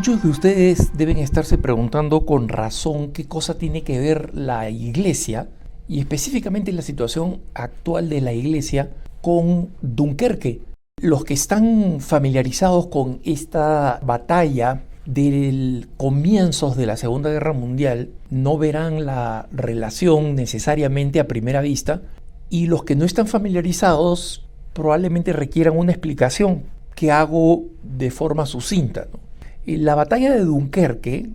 Muchos de ustedes deben estarse preguntando con razón qué cosa tiene que ver la Iglesia y específicamente la situación actual de la Iglesia con Dunkerque. Los que están familiarizados con esta batalla de comienzos de la Segunda Guerra Mundial no verán la relación necesariamente a primera vista, y los que no están familiarizados probablemente requieran una explicación que hago de forma sucinta, ¿no? La batalla de Dunkerque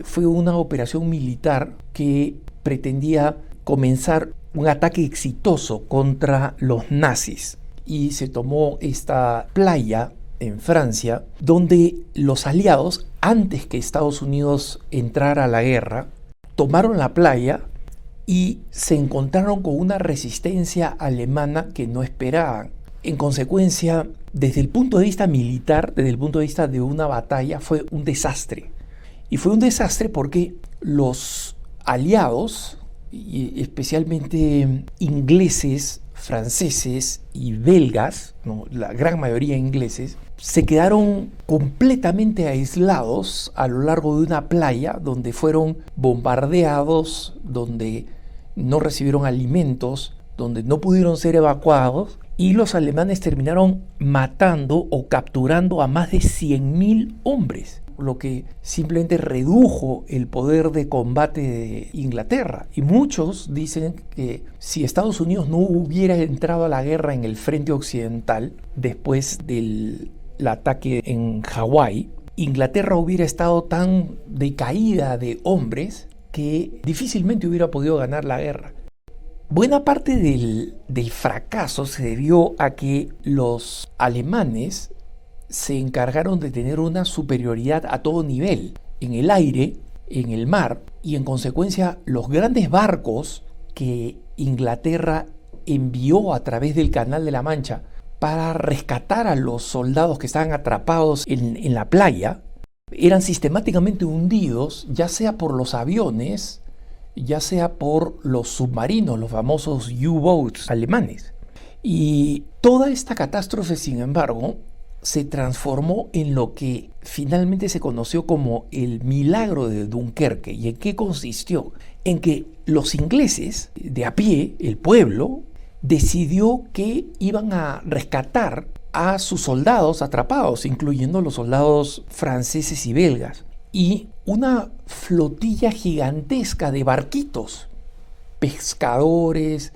fue una operación militar que pretendía comenzar un ataque exitoso contra los nazis, y se tomó esta playa en Francia donde los aliados, antes que Estados Unidos entrara a la guerra, tomaron la playa y se encontraron con una resistencia alemana que no esperaban. En consecuencia, desde el punto de vista militar, desde el punto de vista de una batalla, fue un desastre. Y fue un desastre porque los aliados, y especialmente ingleses, franceses y belgas, ¿no?, la gran mayoría ingleses, se quedaron completamente aislados a lo largo de una playa donde fueron bombardeados, donde no recibieron alimentos, donde no pudieron ser evacuados, y los alemanes terminaron matando o capturando a más de 100.000 hombres, lo que simplemente redujo el poder de combate de Inglaterra. Y muchos dicen que si Estados Unidos no hubiera entrado a la guerra en el frente occidental después del ataque en Hawái, Inglaterra hubiera estado tan decaída de hombres que difícilmente hubiera podido ganar la guerra. Buena parte del fracaso se debió a que los alemanes se encargaron de tener una superioridad a todo nivel, en el aire, en el mar, y en consecuencia los grandes barcos que Inglaterra envió a través del Canal de la Mancha para rescatar a los soldados que estaban atrapados en la playa, eran sistemáticamente hundidos, ya sea por los aviones, ya sea por los submarinos, los famosos U-boats alemanes. Y toda esta catástrofe, sin embargo, se transformó en lo que finalmente se conoció como el milagro de Dunkerque. ¿Y en qué consistió? En que los ingleses de a pie, el pueblo, decidió que iban a rescatar a sus soldados atrapados, incluyendo los soldados franceses y belgas. Y una flotilla gigantesca de barquitos, pescadores,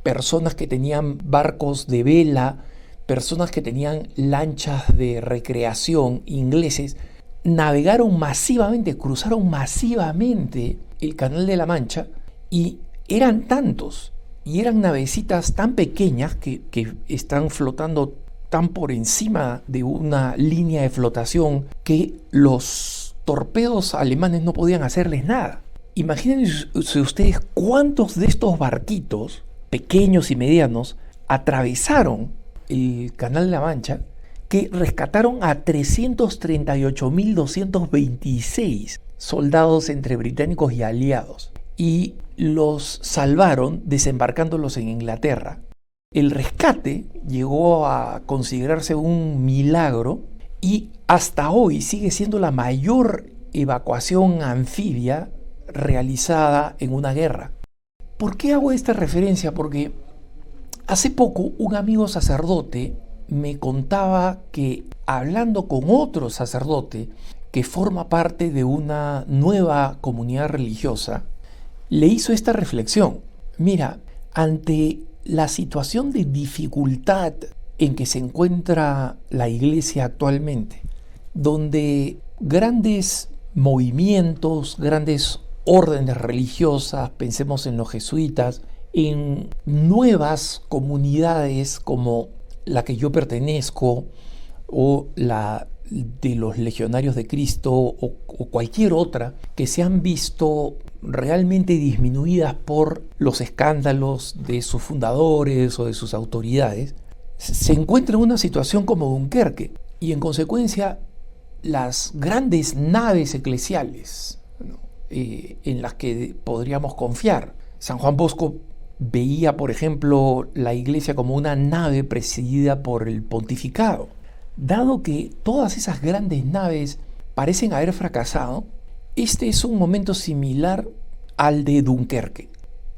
personas que tenían barcos de vela, personas que tenían lanchas de recreación ingleses, navegaron masivamente, cruzaron masivamente el Canal de la Mancha, y eran tantos, y eran navecitas tan pequeñas que están flotando tan por encima de una línea de flotación que los torpedos alemanes no podían hacerles nada. Imagínense ustedes cuántos de estos barquitos, pequeños y medianos, atravesaron el Canal de la Mancha, que rescataron a 338.226 soldados entre británicos y aliados, y los salvaron desembarcándolos en Inglaterra. El rescate llegó a considerarse un milagro y hasta hoy sigue siendo la mayor evacuación anfibia realizada en una guerra. ¿Por qué hago esta referencia? Porque hace poco un amigo sacerdote me contaba que, hablando con otro sacerdote que forma parte de una nueva comunidad religiosa, le hizo esta reflexión. Mira, ante la situación de dificultad en que se encuentra la Iglesia actualmente, donde grandes movimientos, grandes órdenes religiosas, pensemos en los jesuitas, en nuevas comunidades como la que yo pertenezco, o la de los Legionarios de Cristo, o cualquier otra, que se han visto realmente disminuidas por los escándalos de sus fundadores o de sus autoridades, se encuentra en una situación como Dunkerque, y en consecuencia las grandes naves eclesiales, ¿no?, en las que podríamos confiar. San Juan Bosco veía, por ejemplo, la Iglesia como una nave presidida por el pontificado. Dado que todas esas grandes naves parecen haber fracasado, este es un momento similar al de Dunkerque.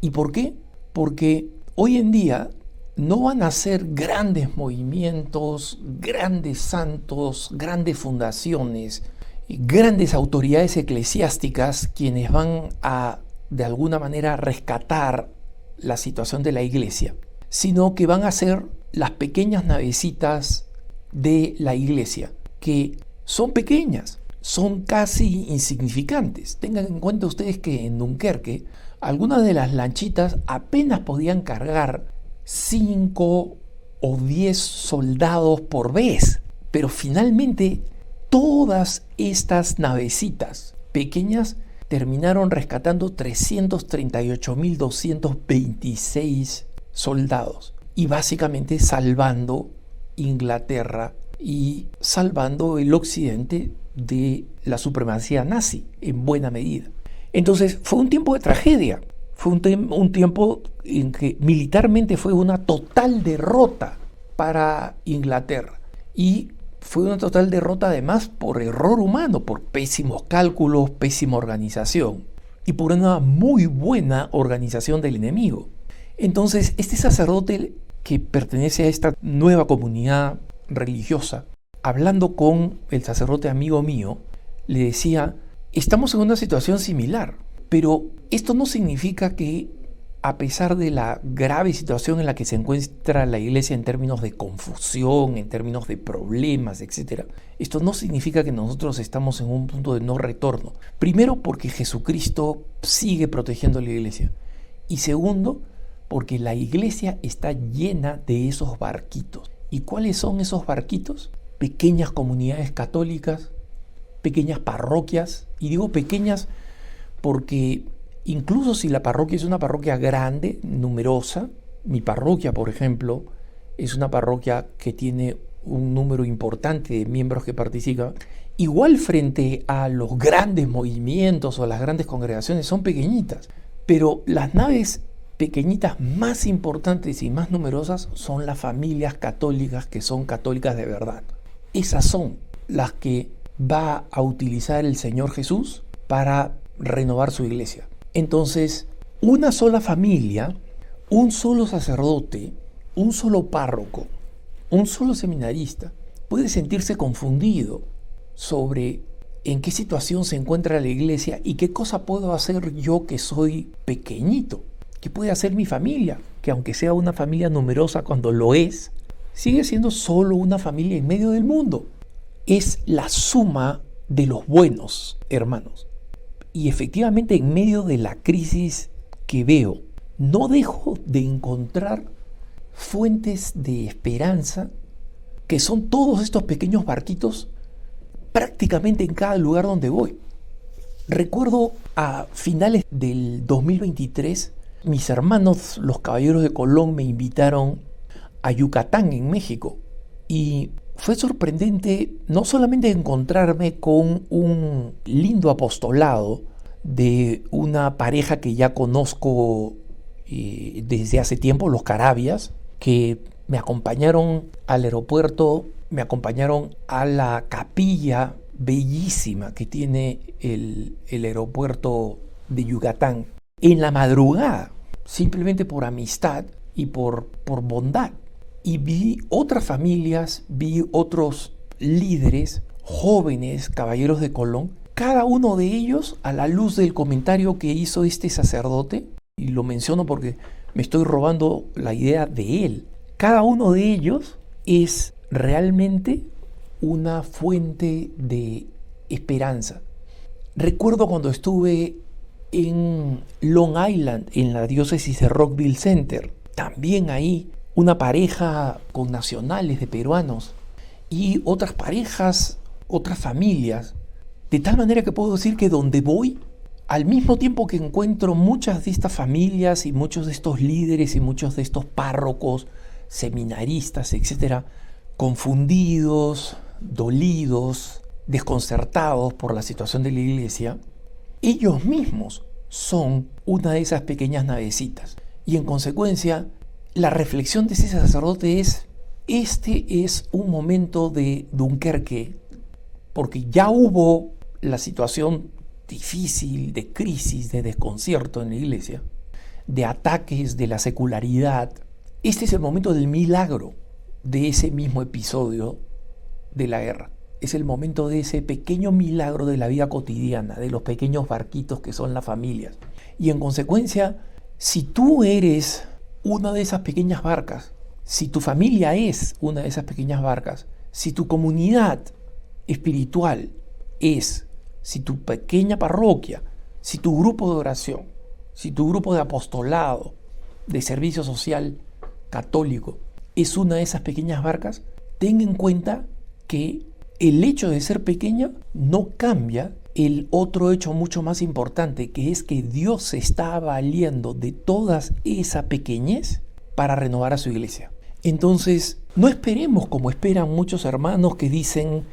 ¿Y por qué? Porque hoy en día no van a ser grandes movimientos, grandes santos, grandes fundaciones, grandes autoridades eclesiásticas quienes van a, de alguna manera, rescatar la situación de la iglesia, sino que van a ser las pequeñas navecitas de la iglesia, que son pequeñas, son casi insignificantes. Tengan en cuenta ustedes que en Dunkerque algunas de las lanchitas apenas podían cargar 5 o 10 soldados por vez, pero finalmente todas estas navecitas pequeñas terminaron rescatando 338.226 soldados y básicamente salvando Inglaterra y salvando el occidente de la supremacía nazi en buena medida. Entonces fue un tiempo de tragedia, fue un tiempo en que militarmente fue una total derrota para Inglaterra, y fue una total derrota además por error humano, por pésimos cálculos, pésima organización y por una muy buena organización del enemigo. Entonces este sacerdote que pertenece a esta nueva comunidad religiosa, hablando con el sacerdote amigo mío, le decía: estamos en una situación similar, pero esto no significa que, a pesar de la grave situación en la que se encuentra la iglesia en términos de confusión, en términos de problemas, etc., esto no significa que nosotros estamos en un punto de no retorno. Primero, porque Jesucristo sigue protegiendo a la iglesia. Y segundo, porque la iglesia está llena de esos barquitos. ¿Y cuáles son esos barquitos? Pequeñas comunidades católicas, pequeñas parroquias. Y digo pequeñas porque incluso si la parroquia es una parroquia grande, numerosa, mi parroquia, por ejemplo, es una parroquia que tiene un número importante de miembros que participan, igual frente a los grandes movimientos o las grandes congregaciones son pequeñitas, pero las naves pequeñitas más importantes y más numerosas son las familias católicas que son católicas de verdad. Esas son las que va a utilizar el Señor Jesús para renovar su iglesia. Entonces, una sola familia, un solo sacerdote, un solo párroco, un solo seminarista puede sentirse confundido sobre en qué situación se encuentra la iglesia y qué cosa puedo hacer yo que soy pequeñito. ¿Qué puede hacer mi familia? Que aunque sea una familia numerosa cuando lo es, sigue siendo solo una familia en medio del mundo. Es la suma de los buenos, hermanos. Y efectivamente, en medio de la crisis que veo, no dejo de encontrar fuentes de esperanza, que son todos estos pequeños barquitos prácticamente en cada lugar donde voy. Recuerdo a finales del 2023, mis hermanos, los Caballeros de Colón, me invitaron a Yucatán, en México, y fue sorprendente no solamente encontrarme con un lindo apostolado de una pareja que ya conozco desde hace tiempo, los Carabias, que me acompañaron al aeropuerto, me acompañaron a la capilla bellísima que tiene el aeropuerto de Yucatán, en la madrugada, simplemente por amistad y por bondad. Y vi otras familias, vi otros líderes, jóvenes, caballeros de Colón, cada uno de ellos a la luz del comentario que hizo este sacerdote, y lo menciono porque me estoy robando la idea de él. Cada uno de ellos es realmente una fuente de esperanza. Recuerdo cuando estuve en Long Island, en la diócesis de Rockville Center, también ahí una pareja con nacionales de peruanos y otras parejas, otras familias, de tal manera que puedo decir que donde voy, al mismo tiempo que encuentro muchas de estas familias y muchos de estos líderes y muchos de estos párrocos, seminaristas, etcétera, confundidos, dolidos, desconcertados por la situación de la iglesia, ellos mismos son una de esas pequeñas navecitas. Y en consecuencia, la reflexión de ese sacerdote es: este es un momento de Dunkerque porque ya hubo la situación difícil de crisis, de desconcierto en la iglesia, de ataques de la secularidad. Este es el momento del milagro de ese mismo episodio de la guerra. Es el momento de ese pequeño milagro de la vida cotidiana, de los pequeños barquitos que son las familias. Y en consecuencia, si tú eres una de esas pequeñas barcas, si tu familia es una de esas pequeñas barcas, si tu comunidad espiritual si tu pequeña parroquia, si tu grupo de oración, si tu grupo de apostolado, de servicio social católico, es una de esas pequeñas barcas, ten en cuenta que el hecho de ser pequeña no cambia el otro hecho mucho más importante, que es que Dios se está valiendo de toda esa pequeñez para renovar a su iglesia. Entonces, no esperemos como esperan muchos hermanos que dicen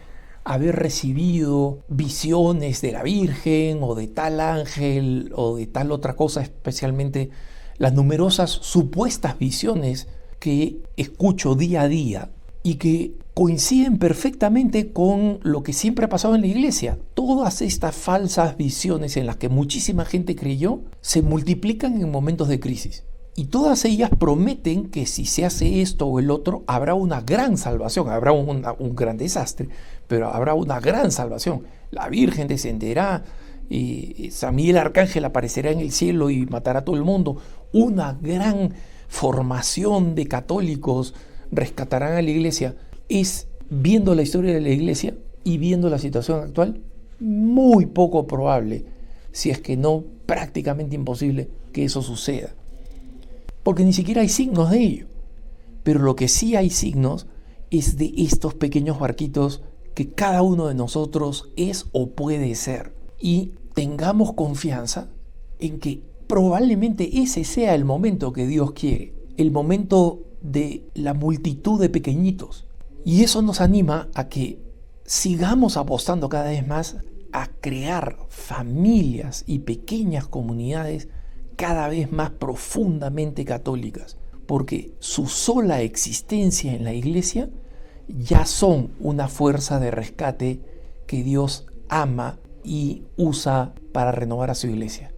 haber recibido visiones de la Virgen o de tal ángel o de tal otra cosa, especialmente las numerosas supuestas visiones que escucho día a día y que coinciden perfectamente con lo que siempre ha pasado en la iglesia. Todas estas falsas visiones en las que muchísima gente creyó se multiplican en momentos de crisis. Y todas ellas prometen que si se hace esto o el otro, habrá una gran salvación, habrá un gran desastre, pero habrá una gran salvación. La Virgen descenderá, San Miguel Arcángel aparecerá en el cielo y matará a todo el mundo. Una gran formación de católicos rescatarán a la iglesia. Es, viendo la historia de la iglesia y viendo la situación actual, muy poco probable, si es que no prácticamente imposible, que eso suceda. Porque ni siquiera hay signos de ello. Pero lo que sí hay signos es de estos pequeños barquitos que cada uno de nosotros es o puede ser. Y tengamos confianza en que probablemente ese sea el momento que Dios quiere. El momento de la multitud de pequeñitos. Y eso nos anima a que sigamos apostando cada vez más a crear familias y pequeñas comunidades cada vez más profundamente católicas, porque su sola existencia en la iglesia ya son una fuerza de rescate que Dios ama y usa para renovar a su iglesia.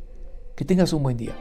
Que tengas un buen día.